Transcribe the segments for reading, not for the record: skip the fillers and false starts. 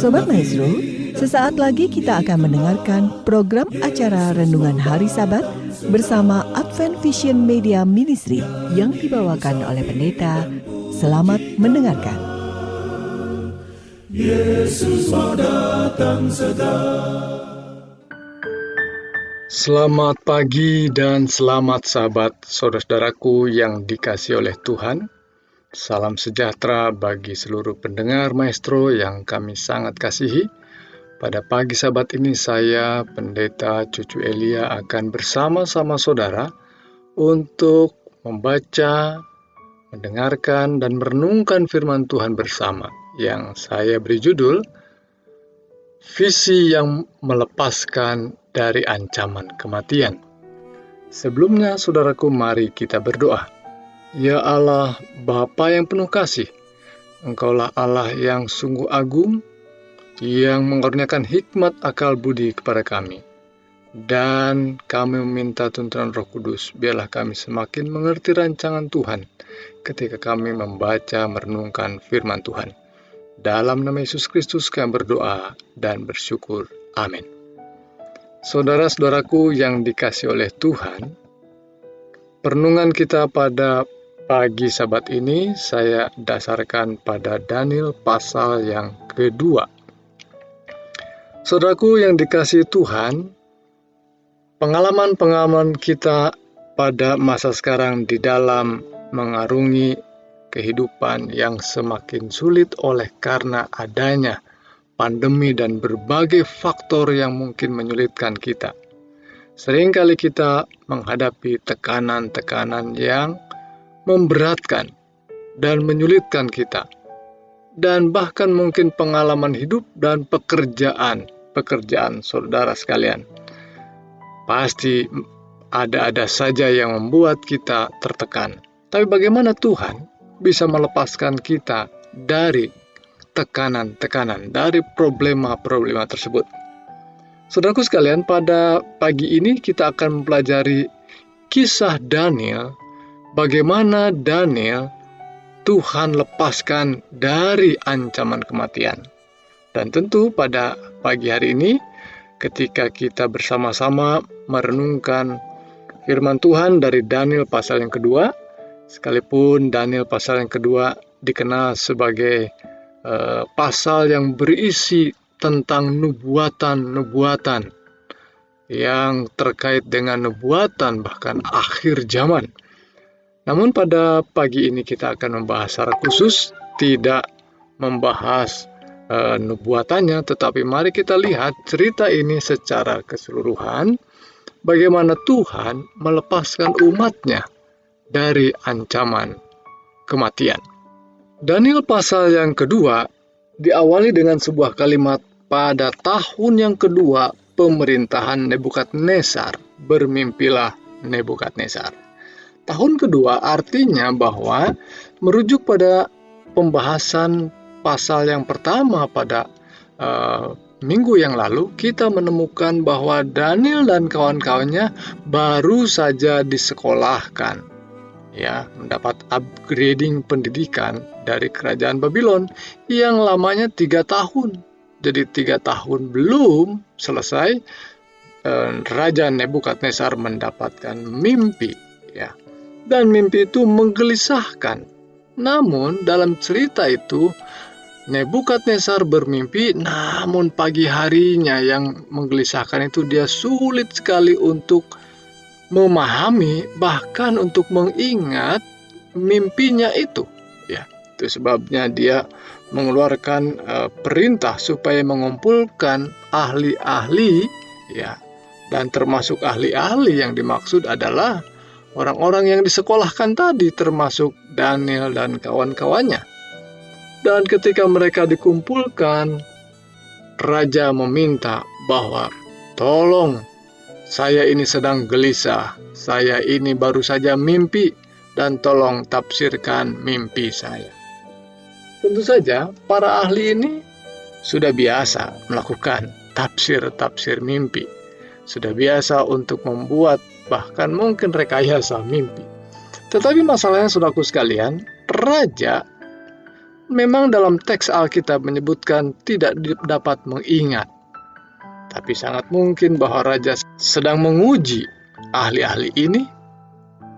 Sobat Maestro, sesaat lagi kita akan mendengarkan program acara Renungan Hari Sabat bersama Advent Vision Media Ministry yang dibawakan oleh pendeta. Selamat mendengarkan. Yesus mau datang segera. Selamat pagi dan selamat sahabat saudara-saudaraku yang dikasihi oleh Tuhan. Salam sejahtera bagi seluruh pendengar Maestro yang kami sangat kasihi. Pada pagi sabat ini saya, Pendeta Cucu Elia, akan bersama-sama saudara untuk membaca, mendengarkan, dan merenungkan firman Tuhan bersama yang saya beri judul Visi yang Melepaskan dari Ancaman Kematian. Sebelumnya, saudaraku, mari kita berdoa. Ya Allah, Bapa yang penuh kasih, Engkaulah Allah yang sungguh agung, yang mengaruniakan hikmat akal budi kepada kami. Dan kami meminta tuntunan Roh Kudus, biarlah kami semakin mengerti rancangan Tuhan ketika kami membaca, merenungkan firman Tuhan. Dalam nama Yesus Kristus kami berdoa dan bersyukur. Amin. Saudara-saudaraku yang dikasihi oleh Tuhan, perenungan kita pada pagi sabat ini saya dasarkan pada Daniel pasal yang kedua. Saudaraku yang dikasihi Tuhan, pengalaman-pengalaman kita pada masa sekarang di dalam mengarungi kehidupan yang semakin sulit oleh karena adanya pandemi dan berbagai faktor yang mungkin menyulitkan kita. Seringkali kita menghadapi tekanan-tekanan yang memberatkan dan menyulitkan kita, dan bahkan mungkin pengalaman hidup dan pekerjaan saudara sekalian. Pasti ada saja yang membuat kita tertekan. Tapi bagaimana Tuhan bisa melepaskan kita dari tekanan-tekanan, dari problema-problema tersebut? Saudaraku sekalian, pada pagi ini kita akan mempelajari kisah Daniel. Bagaimana Daniel Tuhan lepaskan dari ancaman kematian. Dan tentu pada pagi hari ini ketika kita bersama-sama merenungkan firman Tuhan dari Daniel pasal yang kedua, sekalipun Daniel pasal yang kedua dikenal sebagai pasal yang berisi tentang nubuatan yang terkait dengan nubuatan bahkan akhir zaman. Namun pada pagi ini kita akan membahas secara khusus, tidak membahas nubuatannya, tetapi mari kita lihat cerita ini secara keseluruhan, bagaimana Tuhan melepaskan umatnya dari ancaman kematian. Daniel pasal yang kedua diawali dengan sebuah kalimat, pada tahun yang kedua pemerintahan Nebukadnezar, bermimpilah Nebukadnezar. Tahun kedua artinya bahwa merujuk pada pembahasan pasal yang pertama pada minggu yang lalu, kita menemukan bahwa Daniel dan kawan-kawannya baru saja disekolahkan, ya, mendapat upgrading pendidikan dari kerajaan Babylon yang lamanya 3 tahun. Jadi 3 tahun belum selesai, Raja Nebukadnezar mendapatkan mimpi, ya. Dan mimpi itu menggelisahkan. Namun dalam cerita itu Nebukadnezar bermimpi, namun pagi harinya yang menggelisahkan itu dia sulit sekali untuk memahami, bahkan untuk mengingat mimpinya itu. Ya, itu sebabnya dia mengeluarkan perintah supaya mengumpulkan ahli-ahli, ya, dan termasuk ahli-ahli yang dimaksud adalah orang-orang yang disekolahkan tadi, termasuk Daniel dan kawan-kawannya. Dan ketika mereka dikumpulkan, raja meminta bahwa tolong, saya ini sedang gelisah, saya ini baru saja mimpi, dan tolong tafsirkan mimpi saya. Tentu saja para ahli ini sudah biasa melakukan tafsir mimpi, sudah biasa untuk membuat bahkan mungkin rekayasa mimpi. Tetapi masalahnya, saudaraku sekalian, raja memang dalam teks Alkitab menyebutkan tidak dapat mengingat. Tapi sangat mungkin bahwa raja sedang menguji ahli-ahli ini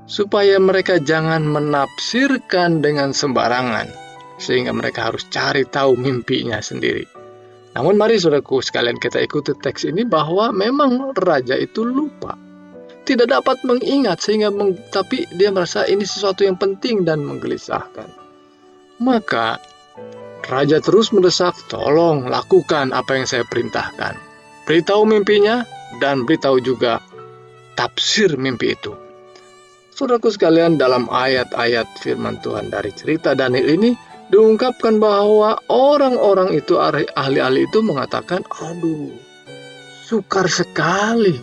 supaya mereka jangan menafsirkan dengan sembarangan, sehingga mereka harus cari tahu mimpinya sendiri. Namun mari saudaraku sekalian kita ikuti teks ini bahwa memang raja itu lupa, tidak dapat mengingat, tapi dia merasa ini sesuatu yang penting dan menggelisahkan. Maka raja terus mendesak, tolong lakukan apa yang saya perintahkan. Beritahu mimpinya dan beritahu juga tafsir mimpi itu. Saudaraku sekalian, dalam ayat-ayat firman Tuhan dari cerita Daniel ini diungkapkan bahwa orang-orang itu, ahli-ahli itu mengatakan, aduh, sukar sekali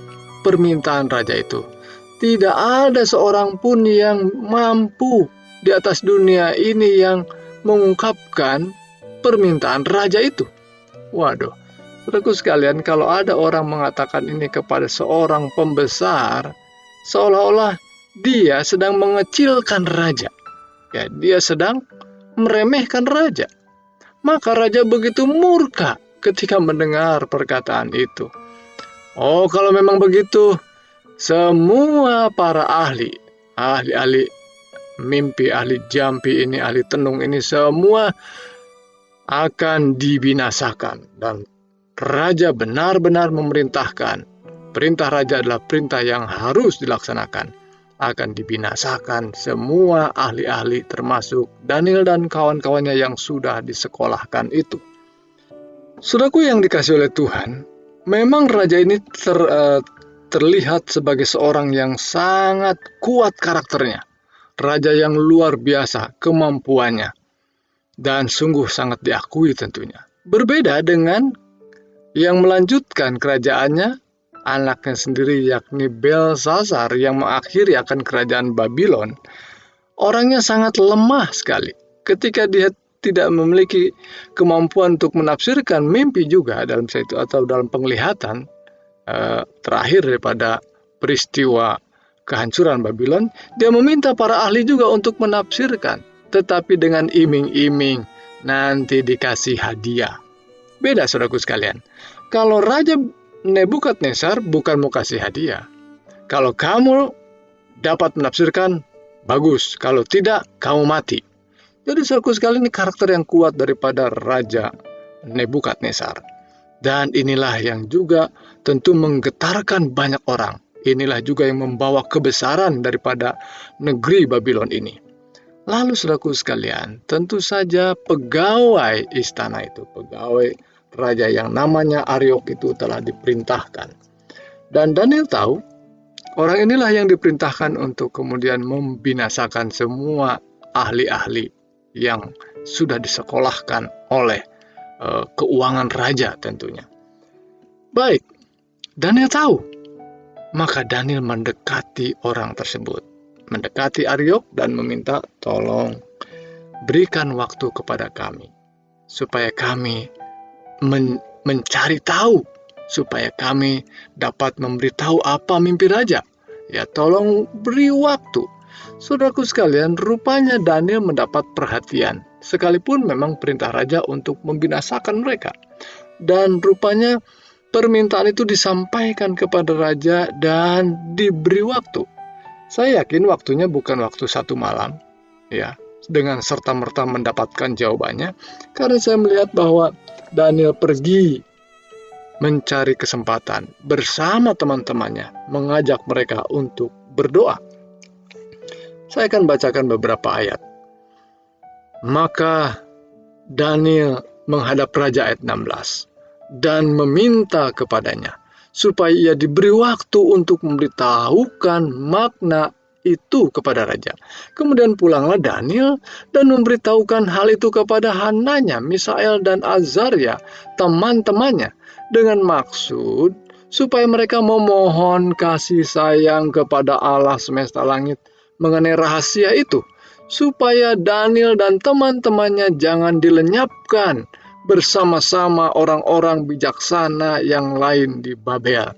permintaan raja itu. Tidak ada seorang pun yang mampu di atas dunia ini yang mengungkapkan permintaan raja itu. Waduh, saudaraku sekalian, kalau ada orang mengatakan ini kepada seorang pembesar, seolah-olah dia sedang mengecilkan raja. Ya, dia sedang meremehkan raja. Maka raja begitu murka ketika mendengar perkataan itu. Oh, kalau memang begitu, semua para ahli mimpi, ahli jampi ini, ahli tenung ini, semua akan dibinasakan. Dan raja benar-benar memerintahkan. Perintah raja adalah perintah yang harus dilaksanakan. Akan dibinasakan semua ahli-ahli termasuk Daniel dan kawan-kawannya yang sudah disekolahkan itu. Saudaraku yang dikasihi oleh Tuhan, memang raja ini terlihat sebagai seorang yang sangat kuat karakternya. Raja yang luar biasa kemampuannya. Dan sungguh sangat diakui tentunya. Berbeda dengan yang melanjutkan kerajaannya, anaknya sendiri yakni Belsasar yang mengakhiri akan kerajaan Babylon. Orangnya sangat lemah sekali. Ketika dia tidak memiliki kemampuan untuk menafsirkan mimpi juga dalam itu atau dalam penglihatan terakhir daripada peristiwa kehancuran Babylon, dia meminta para ahli juga untuk menafsirkan, tetapi dengan iming-iming nanti dikasih hadiah. Beda saudaraku sekalian. Kalau Raja Nebukadnezar bukan mau kasih hadiah. Kalau kamu dapat menafsirkan, bagus. Kalau tidak, kamu mati. Jadi saudaraku sekalian, ini karakter yang kuat daripada Raja Nebukadnezar. Dan inilah yang juga tentu menggetarkan banyak orang. Inilah juga yang membawa kebesaran daripada negeri Babylon ini. Lalu saudaraku sekalian, tentu saja pegawai istana itu, pegawai raja yang namanya Ariok itu telah diperintahkan. Dan Daniel tahu, orang inilah yang diperintahkan untuk kemudian membinasakan semua ahli-ahli yang sudah disekolahkan oleh keuangan raja tentunya. Baik, Daniel tahu. Maka Daniel mendekati orang tersebut. Mendekati Ariok dan meminta, tolong berikan waktu kepada kami. Supaya kami mencari tahu. Supaya kami dapat memberitahu apa mimpi raja. Ya, tolong beri waktu. Saudaraku sekalian, rupanya Daniel mendapat perhatian. Sekalipun memang perintah raja untuk membinasakan mereka. Dan rupanya permintaan itu disampaikan kepada raja dan diberi waktu. Saya yakin waktunya bukan waktu satu malam, ya, dengan serta-merta mendapatkan jawabannya. Karena saya melihat bahwa Daniel pergi mencari kesempatan bersama teman-temannya, mengajak mereka untuk berdoa. Saya akan bacakan beberapa ayat. Maka Daniel menghadap raja ayat 16. Dan meminta kepadanya supaya ia diberi waktu untuk memberitahukan makna itu kepada raja. Kemudian pulanglah Daniel dan memberitahukan hal itu kepada Hananya, Misael dan Azaria, teman-temannya, dengan maksud supaya mereka memohon kasih sayang kepada Allah semesta langit mengenai rahasia itu, supaya Daniel dan teman-temannya jangan dilenyapkan bersama-sama orang-orang bijaksana yang lain di Babel.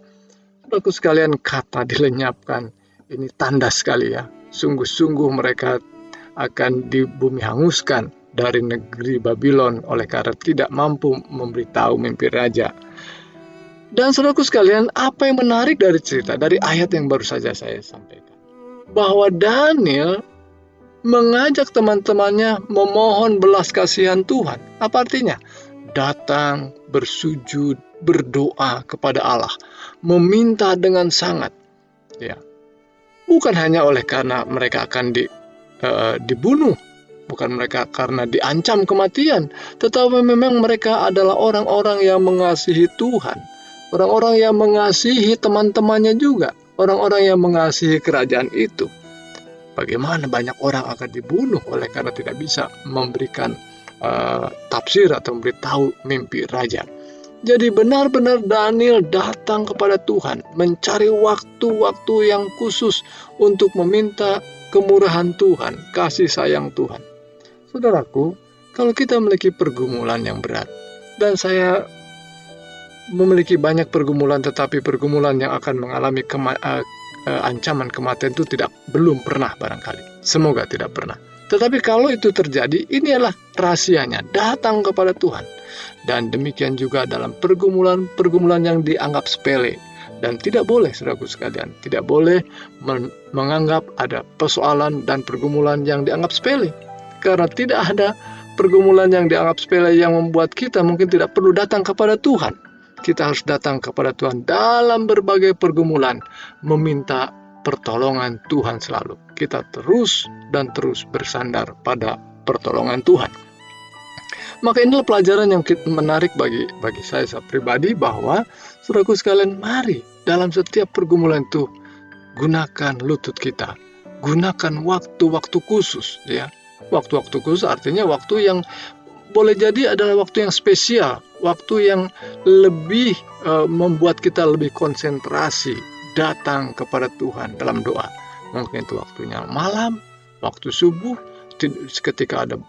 Saudaraku sekalian, kata dilenyapkan ini tanda sekali ya. Sungguh-sungguh mereka akan di bumi hanguskan dari negeri Babylon oleh karena tidak mampu memberitahu mimpi raja. Dan saudaraku sekalian, apa yang menarik dari cerita, dari ayat yang baru saja saya sampaikan, bahwa Daniel mengajak teman-temannya memohon belas kasihan Tuhan. Apa artinya? Datang, bersujud, berdoa kepada Allah, meminta dengan sangat. Ya, bukan hanya oleh karena mereka akan dibunuh, bukan mereka karena diancam kematian, tetapi memang mereka adalah orang-orang yang mengasihi Tuhan, orang-orang yang mengasihi teman-temannya juga, orang-orang yang mengasihi kerajaan itu. Bagaimana banyak orang akan dibunuh oleh karena tidak bisa memberikan tafsir atau memberitahu mimpi raja. Jadi benar-benar Daniel datang kepada Tuhan, mencari waktu-waktu yang khusus untuk meminta kemurahan Tuhan, kasih sayang Tuhan. Saudaraku, kalau kita memiliki pergumulan yang berat, dan saya memiliki banyak pergumulan, tetapi pergumulan yang akan mengalami ancaman kematian itu belum pernah barangkali. Semoga tidak pernah. Tetapi kalau itu terjadi, ini adalah rahasianya, datang kepada Tuhan. Dan demikian juga dalam pergumulan yang dianggap sepele. Dan tidak boleh, saudaraku sekalian, tidak boleh menganggap ada persoalan dan pergumulan yang dianggap sepele. Karena tidak ada pergumulan yang dianggap sepele yang membuat kita mungkin tidak perlu datang kepada Tuhan. Kita harus datang kepada Tuhan dalam berbagai pergumulan, meminta pertolongan Tuhan selalu. Kita terus dan terus bersandar pada pertolongan Tuhan. Maka inilah pelajaran yang menarik bagi saya pribadi, bahwa saudaraku sekalian, mari dalam setiap pergumulan itu gunakan lutut kita, gunakan waktu-waktu khusus, ya. Waktu-waktu khusus artinya waktu yang boleh jadi adalah waktu yang spesial, waktu yang lebih membuat kita lebih konsentrasi datang kepada Tuhan dalam doa. Mungkin itu waktunya malam, waktu subuh, ketika ada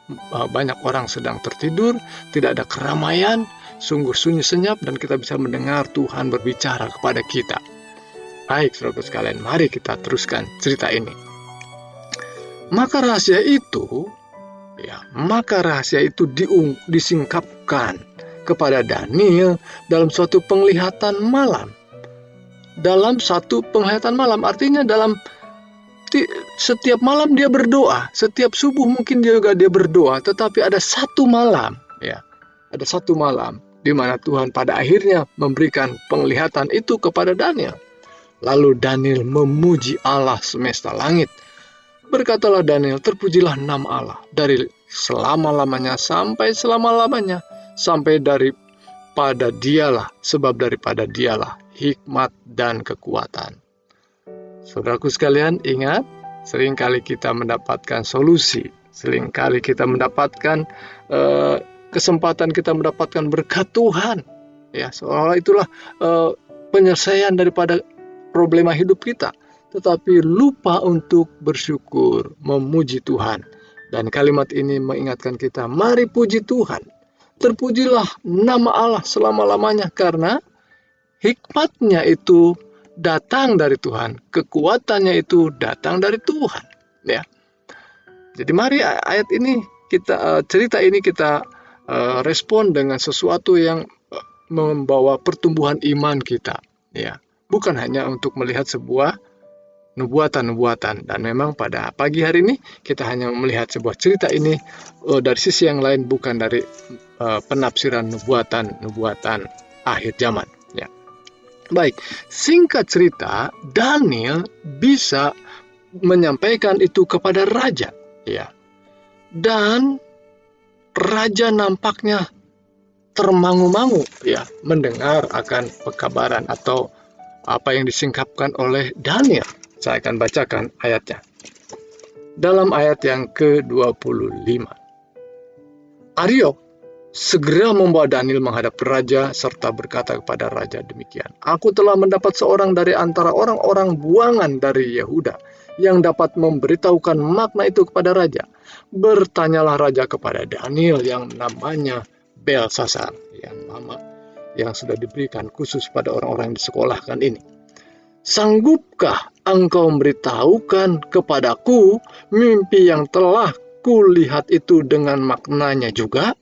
banyak orang sedang tertidur, tidak ada keramaian, sungguh sunyi senyap, dan kita bisa mendengar Tuhan berbicara kepada kita. Baik, saudara sekalian, mari kita teruskan cerita ini. Maka rahasia itu disingkapkan kepada Daniel dalam suatu penglihatan malam. Dalam satu penglihatan malam, artinya dalam setiap malam dia berdoa, setiap subuh mungkin dia berdoa, tetapi ada satu malam, ada satu malam di mana Tuhan pada akhirnya memberikan penglihatan itu kepada Daniel. Lalu Daniel memuji Allah semesta langit. Berkatalah Daniel, terpujilah nama Allah dari selama-lamanya sampai selama-lamanya, sampai daripada dialah, sebab daripada dialah hikmat dan kekuatan. Saudaraku sekalian, ingat, seringkali kita mendapatkan solusi, seringkali kita mendapatkan kesempatan, kita mendapatkan berkat Tuhan, ya, seolah itulah penyelesaian daripada problema hidup kita, tetapi lupa untuk bersyukur, memuji Tuhan. Dan kalimat ini mengingatkan kita, mari puji Tuhan, terpujilah nama Allah selama-lamanya, karena hikmatnya itu datang dari Tuhan, kekuatannya itu datang dari Tuhan, ya. Jadi mari ayat ini cerita ini kita respon dengan sesuatu yang membawa pertumbuhan iman kita, ya. Bukan hanya untuk melihat sebuah nubuatan-nubuatan. Dan memang pada pagi hari ini kita hanya melihat sebuah cerita ini dari sisi yang lain, bukan dari penafsiran nubuatan akhir zaman. Baik, singkat cerita, Daniel bisa menyampaikan itu kepada raja, ya. Dan raja nampaknya termangu-mangu, ya, mendengar akan pekabaran atau apa yang disingkapkan oleh Daniel. Saya akan bacakan ayatnya. Dalam ayat yang ke-25. Ariok segera membawa Daniel menghadap raja serta berkata kepada raja demikian, aku telah mendapat seorang dari antara orang-orang buangan dari Yehuda yang dapat memberitahukan makna itu kepada raja. Bertanyalah raja kepada Daniel yang namanya Belsasar, yang sudah diberikan khusus pada orang-orang yang disekolahkan ini. Sanggupkah engkau memberitahukan kepadaku mimpi yang telah kulihat itu dengan maknanya juga.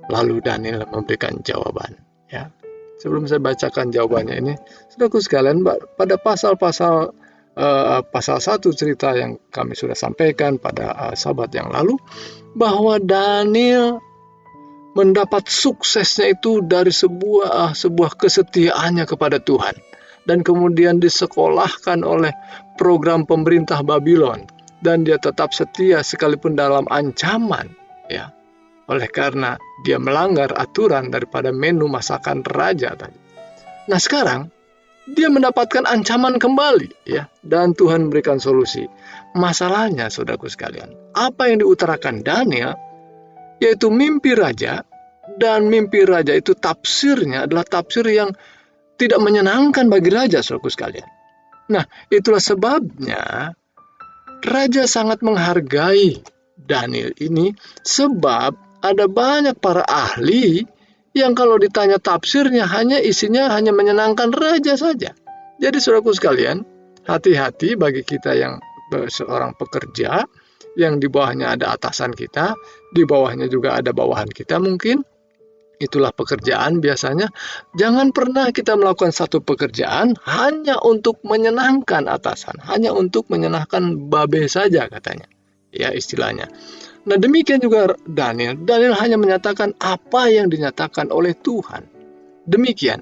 Lalu Daniel memberikan jawaban. Ya, sebelum saya bacakan jawabannya ini, saudaraku sekalian, pada pasal-pasal pasal 1 cerita yang kami sudah sampaikan pada sahabat yang lalu, bahwa Daniel mendapat suksesnya itu dari sebuah kesetiaannya kepada Tuhan, dan kemudian disekolahkan oleh program pemerintah Babylon, dan dia tetap setia sekalipun dalam ancaman, ya, oleh karena dia melanggar aturan daripada menu masakan raja tadi. Nah, sekarang dia mendapatkan ancaman kembali, ya, dan Tuhan memberikan solusi. Masalahnya, saudaraku sekalian, apa yang diutarakan Daniel yaitu mimpi raja, dan mimpi raja itu tafsirnya adalah tafsir yang tidak menyenangkan bagi raja, saudaraku sekalian. Nah, itulah sebabnya raja sangat menghargai Daniel ini, sebab ada banyak para ahli yang kalau ditanya tafsirnya isinya hanya menyenangkan raja saja. Jadi saudaraku sekalian, hati-hati bagi kita yang seorang pekerja, yang di bawahnya ada atasan kita, di bawahnya juga ada bawahan kita mungkin. Itulah pekerjaan biasanya. Jangan pernah kita melakukan satu pekerjaan hanya untuk menyenangkan atasan, hanya untuk menyenangkan babe saja katanya, ya, istilahnya. Nah, demikian juga Daniel. Daniel hanya menyatakan apa yang dinyatakan oleh Tuhan. Demikian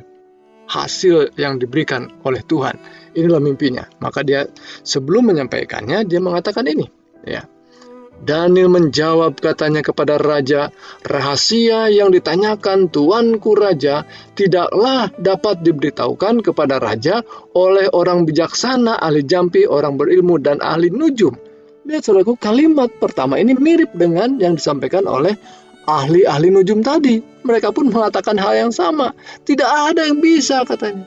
hasil yang diberikan oleh Tuhan. Inilah mimpinya. Maka dia sebelum menyampaikannya, dia mengatakan ini, ya. Daniel menjawab katanya kepada raja, rahasia yang ditanyakan tuanku raja tidaklah dapat diberitahukan kepada raja oleh orang bijaksana, ahli jampi, orang berilmu, dan ahli nujum. Lihat saudaraku, kalimat pertama ini mirip dengan yang disampaikan oleh ahli-ahli nujum tadi. Mereka pun mengatakan hal yang sama. Tidak ada yang bisa katanya.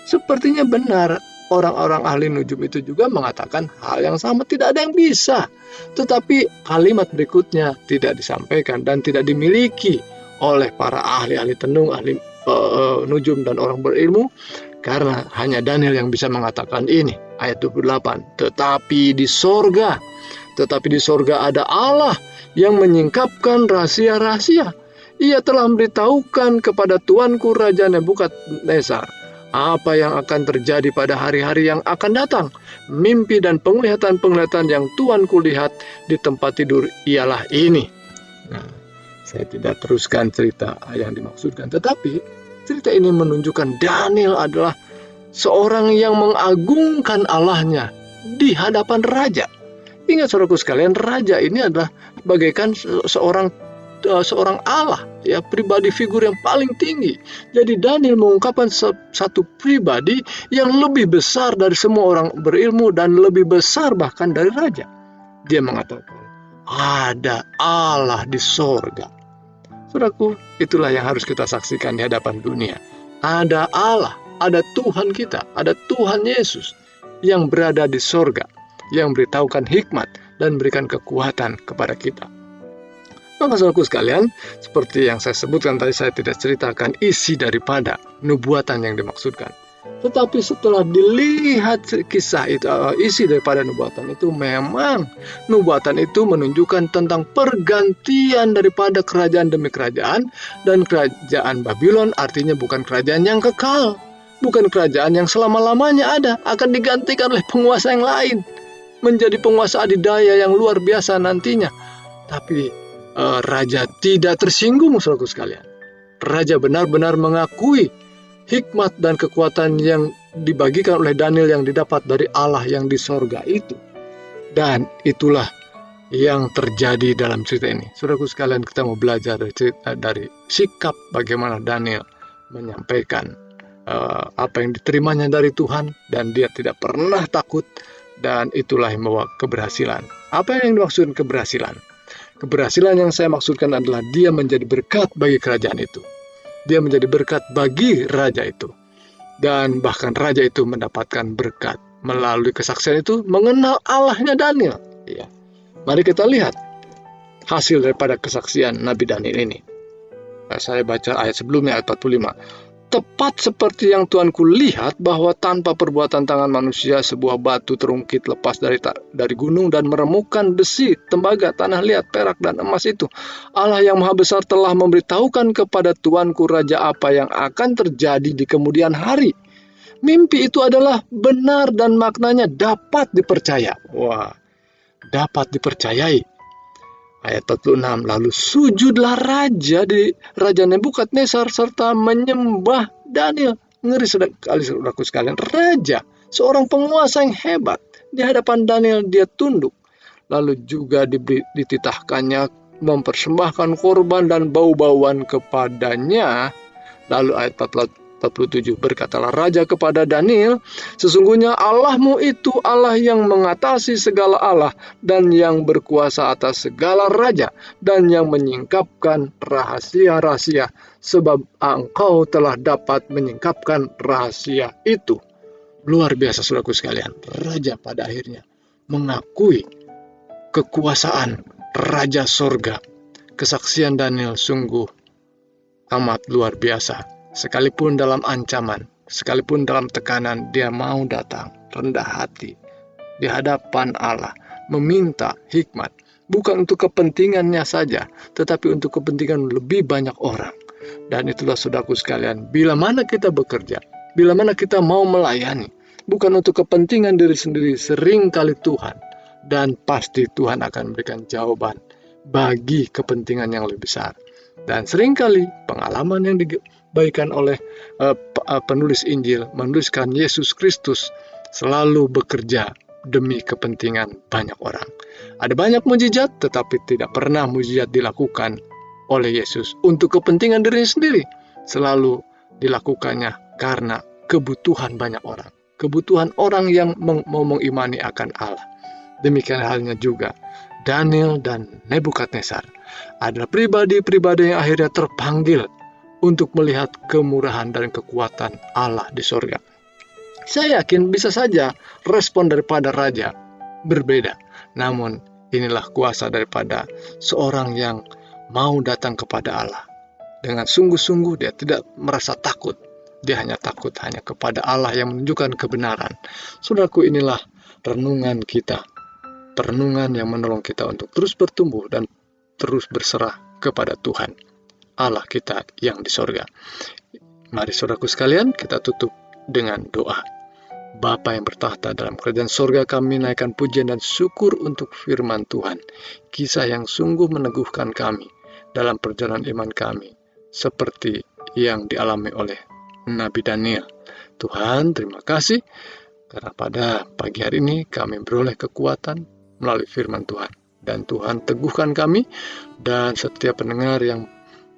Sepertinya benar, orang-orang ahli nujum itu juga mengatakan hal yang sama. Tidak ada yang bisa. Tetapi kalimat berikutnya tidak disampaikan dan tidak dimiliki oleh para ahli-ahli tenung, ahli nujum, dan orang berilmu. Karena hanya Daniel yang bisa mengatakan ini. Ayat 28. Tetapi di sorga ada Allah yang menyingkapkan rahasia-rahasia. Ia telah memberitahukan kepada tuanku Raja Nebukadnezar apa yang akan terjadi pada hari-hari yang akan datang. Mimpi dan penglihatan-penglihatan yang tuanku lihat di tempat tidur ialah ini. Nah, saya tidak teruskan cerita yang dimaksudkan, tetapi cerita ini menunjukkan Daniel adalah seorang yang mengagungkan Allahnya di hadapan raja. Ingat saudaraku sekalian, raja ini adalah bagaikan seorang Allah, ya, pribadi figur yang paling tinggi. Jadi Daniel mengungkapkan satu pribadi yang lebih besar dari semua orang berilmu dan lebih besar bahkan dari raja. Dia mengatakan, ada Allah di sorga. Saudaraku, itulah yang harus kita saksikan di hadapan dunia. Ada Allah, ada Tuhan kita, ada Tuhan Yesus yang berada di sorga, yang beritahukan hikmat dan berikan kekuatan kepada kita. Maka saudaraku sekalian, seperti yang saya sebutkan tadi, saya tidak ceritakan isi daripada nubuatan yang dimaksudkan. Tetapi setelah dilihat kisah itu, isi daripada nubuatan itu, memang nubuatan itu menunjukkan tentang pergantian daripada kerajaan demi kerajaan. Dan kerajaan Babylon artinya bukan kerajaan yang kekal, bukan kerajaan yang selama-lamanya ada, akan digantikan oleh penguasa yang lain, menjadi penguasa adidaya yang luar biasa nantinya. Tapi raja tidak tersinggung, saudaraku sekalian. Raja benar-benar mengakui hikmat dan kekuatan yang dibagikan oleh Daniel yang didapat dari Allah yang di sorga itu. Dan itulah yang terjadi dalam cerita ini. Saudaraku sekalian, kita mau belajar dari sikap bagaimana Daniel menyampaikan apa yang diterimanya dari Tuhan, dan dia tidak pernah takut, dan itulah yang membawa keberhasilan. Apa yang dimaksud keberhasilan? Keberhasilan yang saya maksudkan adalah dia menjadi berkat bagi kerajaan itu. Dia menjadi berkat bagi raja itu. Dan bahkan raja itu mendapatkan berkat melalui kesaksian itu, mengenal Allahnya Daniel. Ya. Mari kita lihat hasil daripada kesaksian Nabi Daniel ini. Saya baca ayat sebelumnya, ayat 45. tepat seperti yang Tuanku lihat bahwa tanpa perbuatan tangan manusia sebuah batu terungkit lepas dari gunung dan meremukkan besi, tembaga, tanah liat, perak, dan emas itu. Allah yang Maha Besar telah memberitahukan kepada Tuanku Raja apa yang akan terjadi di kemudian hari. Mimpi itu adalah benar dan maknanya dapat dipercaya. Wah, dapat dipercayai. Ayat 46, lalu sujudlah Raja Nebukadnezar serta menyembah Daniel. Ngeri sekali saudaraku sekalian. Raja, seorang penguasa yang hebat. Di hadapan Daniel dia tunduk. Lalu juga dititahkannya mempersembahkan korban dan bau-bauan kepadanya. Lalu ayat 47, berkatalah Raja kepada Daniel, sesungguhnya Allahmu itu Allah yang mengatasi segala Allah dan yang berkuasa atas segala raja dan yang menyingkapkan rahasia-rahasia, sebab engkau telah dapat menyingkapkan rahasia itu. Luar biasa saudaraku sekalian, Raja pada akhirnya mengakui kekuasaan Raja Sorga. Kesaksian Daniel sungguh amat luar biasa. Sekalipun dalam ancaman, sekalipun dalam tekanan, dia mau datang rendah hati di hadapan Allah, meminta hikmat, bukan untuk kepentingannya saja, tetapi untuk kepentingan lebih banyak orang. Dan itulah saudaraku sekalian, bila mana kita bekerja, bila mana kita mau melayani, bukan untuk kepentingan diri sendiri, seringkali Tuhan, dan pasti Tuhan akan memberikan jawaban bagi kepentingan yang lebih besar. Dan seringkali pengalaman yang diberikan oleh penulis Injil menuliskan Yesus Kristus selalu bekerja demi kepentingan banyak orang. Ada banyak mukjizat, tetapi tidak pernah mukjizat dilakukan oleh Yesus untuk kepentingan dirinya sendiri. Selalu dilakukannya karena kebutuhan banyak orang. Kebutuhan orang yang mau mengimani akan Allah. Demikian halnya juga Daniel dan Nebukadnezar adalah pribadi-pribadi yang akhirnya terpanggil untuk melihat kemurahan dan kekuatan Allah di sorga. Saya yakin bisa saja respon daripada raja berbeda. Namun inilah kuasa daripada seorang yang mau datang kepada Allah. Dengan sungguh-sungguh dia tidak merasa takut. Dia hanya takut hanya kepada Allah yang menunjukkan kebenaran. Saudaraku, inilah renungan kita. Renungan yang menolong kita untuk terus bertumbuh dan terus berserah kepada Tuhan, Allah kita yang di sorga. Mari saudaraku sekalian, kita tutup dengan doa. Bapa yang bertahta dalam kerajaan sorga, kami naikkan pujian dan syukur untuk firman Tuhan. Kisah yang sungguh meneguhkan kami dalam perjalanan iman kami, seperti yang dialami oleh Nabi Daniel. Tuhan, terima kasih, karena pada pagi hari ini kami beroleh kekuatan melalui firman Tuhan. Dan Tuhan teguhkan kami dan setiap pendengar yang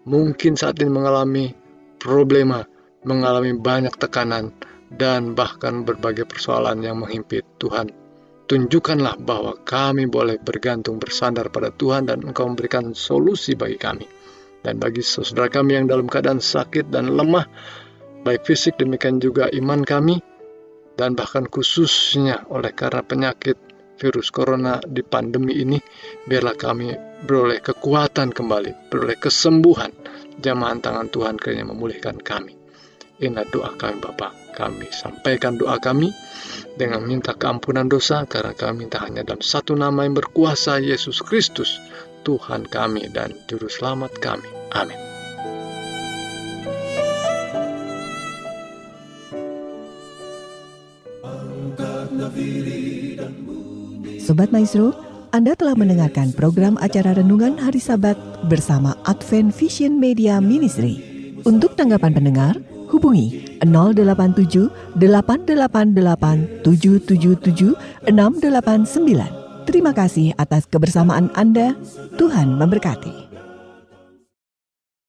mungkin saat ini mengalami problema, mengalami banyak tekanan, dan bahkan berbagai persoalan yang menghimpit. Tuhan, tunjukkanlah bahwa kami boleh bergantung bersandar pada Tuhan dan Engkau memberikan solusi bagi kami. Dan bagi saudara kami yang dalam keadaan sakit dan lemah, baik fisik demikian juga iman kami, dan bahkan khususnya oleh karena penyakit virus corona di pandemi ini, biarlah kami beroleh kekuatan kembali, beroleh kesembuhan. Jamahan tangan Tuhan kiranya memulihkan kami. Inilah doa kami Bapa. Kami sampaikan doa kami dengan minta keampunan dosa, karena kami minta hanya dalam satu nama yang berkuasa, Yesus Kristus, Tuhan kami dan Juru Selamat kami. Amin. Sobat Maestro, Anda telah mendengarkan program acara Renungan Hari Sabat bersama Advent Vision Media Ministry. Untuk tanggapan pendengar, hubungi 087 888 777 689. Terima kasih atas kebersamaan Anda. Tuhan memberkati.